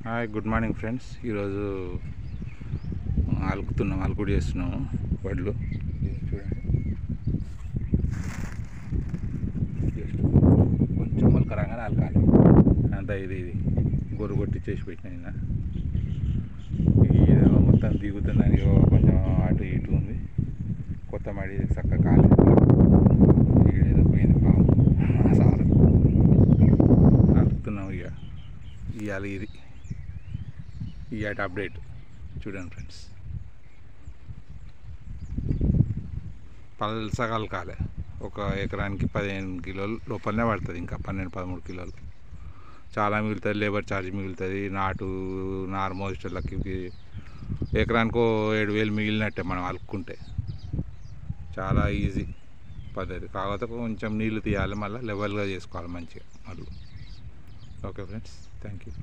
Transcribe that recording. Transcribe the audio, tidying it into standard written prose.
Hi, good morning friends. ఈరోజు అలుకుడు చేస్తున్నాము వడ్లు. చూడండి, జస్ట్ కొంచెం మొలక రాగానే అలకాలి. అంతా ఇది గొర్రు కొట్టి చేసి పెట్టిన ఇదేమో మొత్తం దిగుతుందని కొంచెం అటు ఇటు ఉంది. కొత్త మడి చక్కగా కాలి ఏదో పోయింది పాము సారు అలుకుతున్నాము. ఇవాళ ఇవాటి అప్డేట్ చూడండి ఫ్రెండ్స్. పల్సగా అలకాలి. ఒక ఎకరానికి 15 కిలోలు లోపలనే పడుతుంది. ఇంకా 12-13 కిలోలు చాలా మిగులుతుంది. లేబర్ ఛార్జ్ మిగులుతుంది. నార్మోస్టర్లకి ఎకరానికి 7,000 మిగిలినట్టే మనం అలుక్కుంటే. చాలా ఈజీ పద్ధతి. కాకపోతే కొంచెం నీళ్ళు తీయాలి, మళ్ళీ లెవెల్గా చేసుకోవాలి మంచిగా మళ్ళీ. Okay friends, thank you.